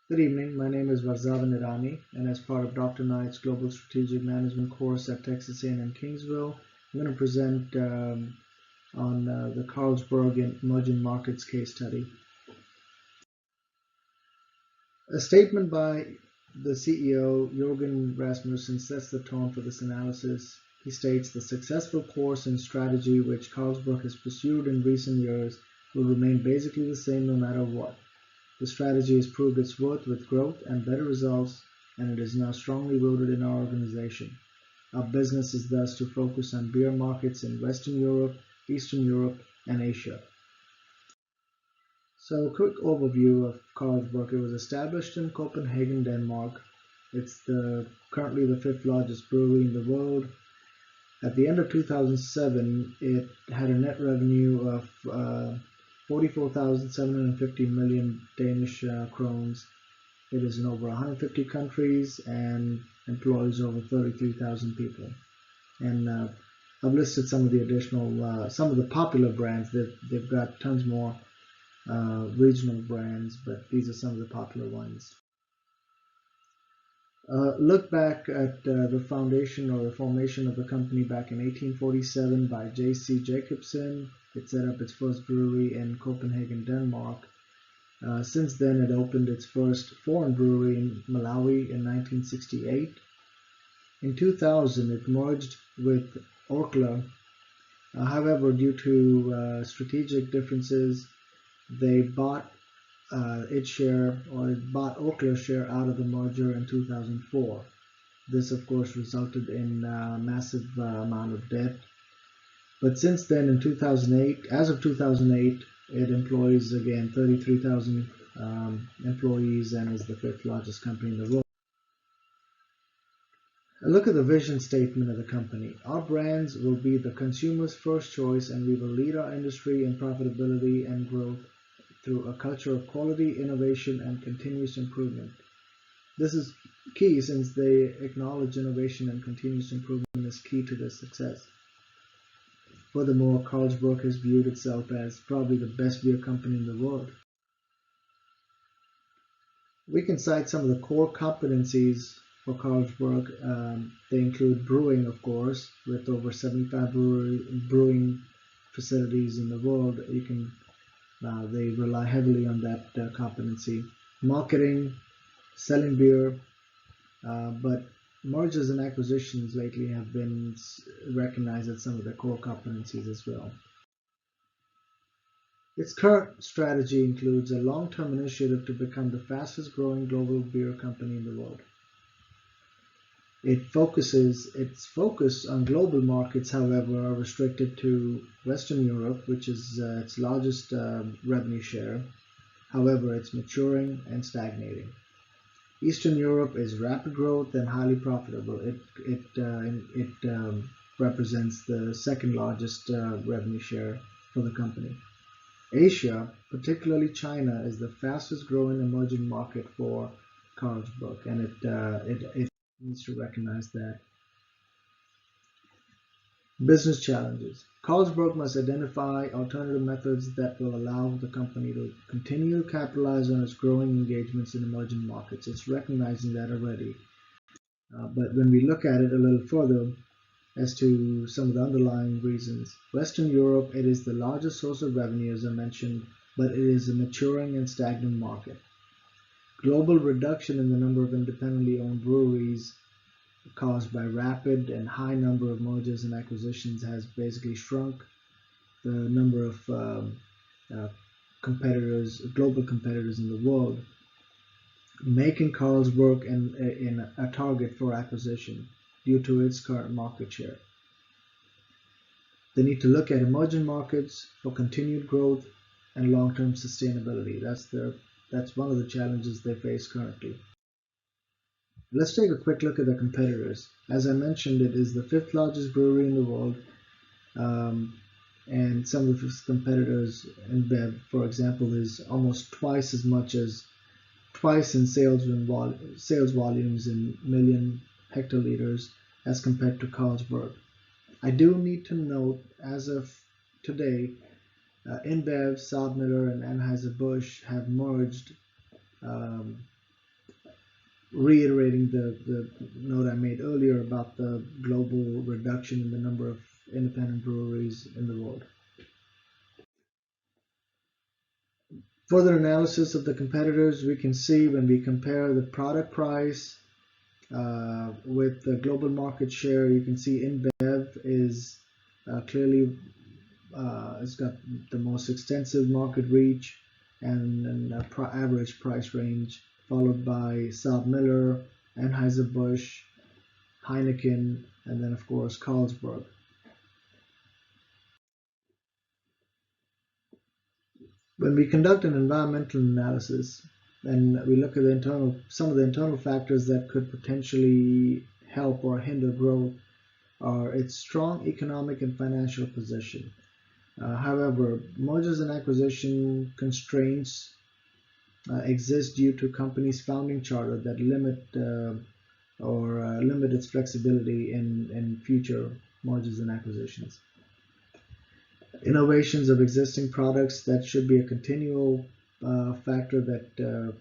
Good evening. My name is Varzavan Irani, and as part of Dr. Knight's Global Strategic Management course at Texas A&M Kingsville, I'm going to present on the Carlsberg and Emerging Markets case study. A statement by the CEO, Jürgen Rasmussen, sets the tone for this analysis. He states the successful course and strategy which Carlsberg has pursued in recent years will remain basically the same no matter what. The strategy has proved its worth with growth and better results, and it is now strongly rooted in our organization. Our business is thus to focus on beer markets in Western Europe, Eastern Europe, and Asia. So, a quick overview of Carlsberg. It was established in Copenhagen, Denmark. It's currently the fifth largest brewery in the world. At the end of 2007, it had a net revenue of 44,750 million Danish krones. It is in over 150 countries and employs over 33,000 people. And I've listed some of the additional, some of the popular brands. They've got tons more regional brands, but these are some of the popular ones. Look back at the foundation or the formation of the company back in 1847 by J.C. Jacobsen. It set up its first brewery in Copenhagen, Denmark. Since then, it opened its first foreign brewery in Malawi in 1968. In 2000, it merged with Orkla. However, due to strategic differences, they bought its share, or it bought Orkla's share out of the merger in 2004. This, of course, resulted in a massive amount of debt. But since then, in 2008, as of 2008, it employs again 33,000 employees and is the fifth largest company in the world. A look at the vision statement of the company. Our brands will be the consumer's first choice, and we will lead our industry in profitability and growth through a culture of quality, innovation, and continuous improvement. This is key since they acknowledge innovation and continuous improvement is key to their success. Furthermore, Carlsberg has viewed itself as probably the best beer company in the world. We can cite some of the core competencies for Carlsberg. They include brewing, of course, with over 75 brewing facilities in the world. They rely heavily on that competency. Marketing, selling beer, but mergers and acquisitions lately have been recognized as some of their core competencies as well. Its current strategy includes a long-term initiative to become the fastest growing global beer company in the world. Its focus on global markets, however, are restricted to Western Europe, which is its largest revenue share. However, it's maturing and stagnating. Eastern Europe is rapid growth and highly profitable. It represents the second largest revenue share for the company. Asia, particularly China, is the fastest growing emerging market for Carlsberg, and it needs to recognize that. Business challenges. Carlsberg must identify alternative methods that will allow the company to continue to capitalize on its growing engagements in emerging markets. It's recognizing that already. But when we look at it a little further as to some of the underlying reasons, Western Europe, it is the largest source of revenue, as I mentioned, but it is a maturing and stagnant market. Global reduction in the number of independently owned breweries caused by rapid and high number of mergers and acquisitions has basically shrunk the number of global competitors in the world, making Carlsberg a target for acquisition due to its current market share. They need to look at emerging markets for continued growth and long-term sustainability. That's one of the challenges they face currently. Let's take a quick look at the competitors. As I mentioned, it is the fifth largest brewery in the world, and some of its competitors in Bev, for example, is almost twice in sales volumes in million hectoliters as compared to Carlsberg. I do need to note, as of today, InBev, Saab Miller, and Anheuser-Busch have merged reiterating the note I made earlier about the global reduction in the number of independent breweries in the world. Further analysis of the competitors, we can see when we compare the product price with the global market share, you can see InBev is clearly it's got the most extensive market reach and average price range, followed by Miller, Anheuser-Busch, Heineken, and then of course Carlsberg. When we conduct an environmental analysis and we look at some of the internal factors that could potentially help or hinder growth are its strong economic and financial position. However, mergers and acquisition constraints exist due to companies' founding charter that limit its flexibility in future mergers and acquisitions. Innovations of existing products, that should be a continual factor that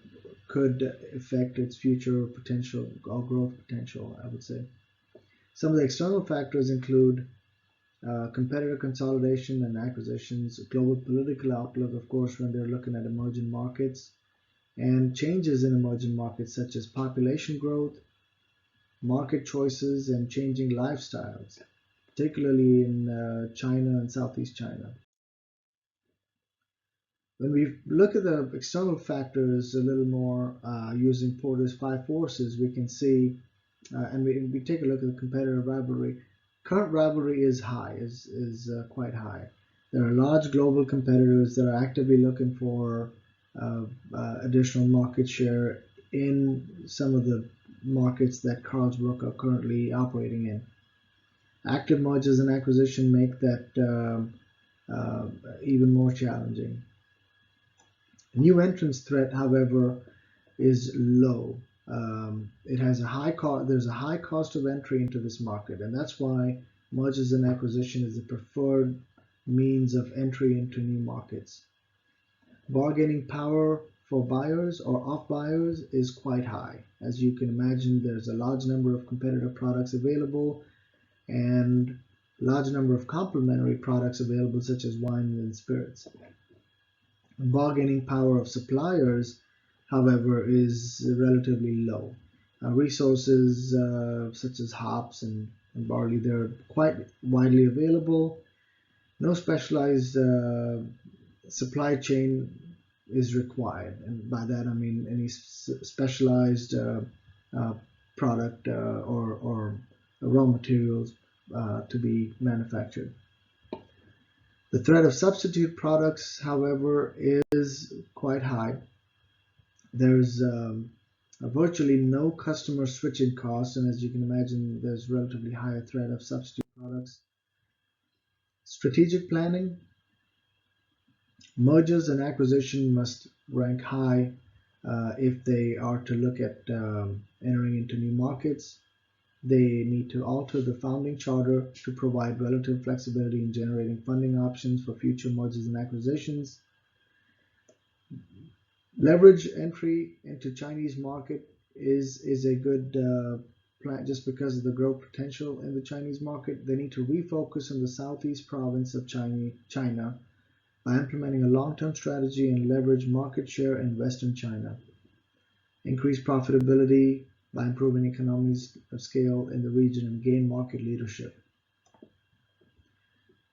could affect its future potential or growth potential, I would say. Some of the external factors include competitor consolidation and acquisitions, global political outlook, of course, when they're looking at emerging markets, and changes in emerging markets such as population growth, market choices, and changing lifestyles, particularly in China and Southeast China. When we look at the external factors a little more using Porter's five forces, we can see, and we take a look at the competitive rivalry. Current rivalry is quite high. There are large global competitors that are actively looking for additional market share in some of the markets that Carlsberg are currently operating in. Active mergers and acquisition make that even more challenging. New entrance threat, however, is low. It has a high cost. There's a high cost of entry into this market, and that's why mergers and acquisition is the preferred means of entry into new markets. Bargaining power for buyers or off buyers is quite high. As you can imagine, there's a large number of competitor products available and large number of complementary products available, such as wine and spirits. Bargaining power of suppliers, however, is relatively low. Resources such as hops and barley, they're quite widely available. No specialized supply chain is required, and by that I mean any specialized product or raw materials to be manufactured. The threat of substitute products, however, is quite high. There's virtually no customer switching costs, and as you can imagine, there's relatively higher threat of substitute products. Strategic planning. Mergers and acquisition must rank high if they are to look at entering into new markets. They need to alter the founding charter to provide relative flexibility in generating funding options for future mergers and acquisitions. Leverage entry into Chinese market is a good plan just because of the growth potential in the Chinese market. They need to refocus on the southeast province of China by implementing a long-term strategy and leverage market share in Western China. Increase profitability by improving economies of scale in the region and gain market leadership.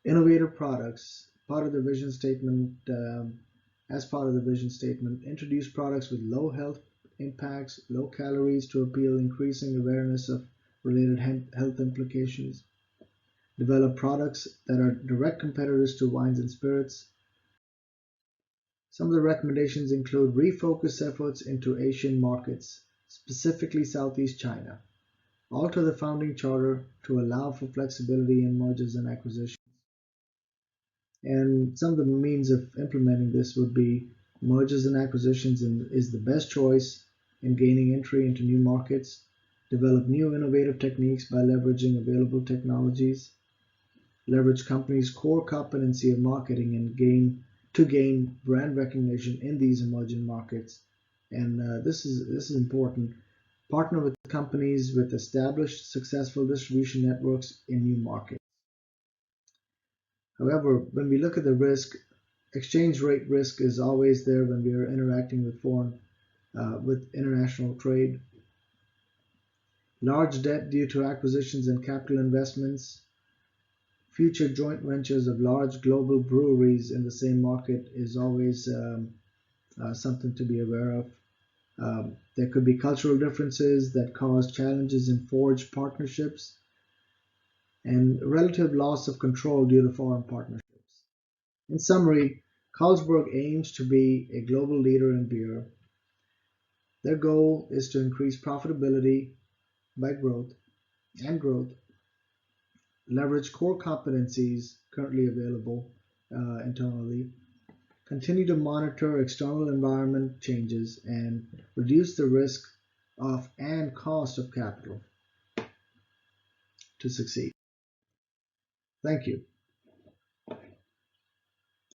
Innovative products. As part of the vision statement, introduce products with low health impacts, low calories to appeal increasing awareness of related health implications. Develop products that are direct competitors to wines and spirits. Some of the recommendations include refocus efforts into Asian markets, specifically Southeast China. Alter the founding charter to allow for flexibility in mergers and acquisitions. And some of the means of implementing this would be mergers and acquisitions is the best choice in gaining entry into new markets. Develop new innovative techniques by leveraging available technologies. Leverage companies' core competency of marketing and gain brand recognition in these emerging markets. And this is important. partner with companies with established successful distribution networks in new markets. However, when we look at the risk, exchange rate risk is always there when we are interacting with international trade. Large debt due to acquisitions and capital investments. Future joint ventures of large global breweries in the same market is always something to be aware of. There could be cultural differences that cause challenges in forged partnerships and relative loss of control due to foreign partnerships. In summary, Carlsberg aims to be a global leader in beer. Their goal is to increase profitability by growth, leverage core competencies currently available internally, continue to monitor external environment changes, and reduce the risk of and cost of capital to succeed. Thank you.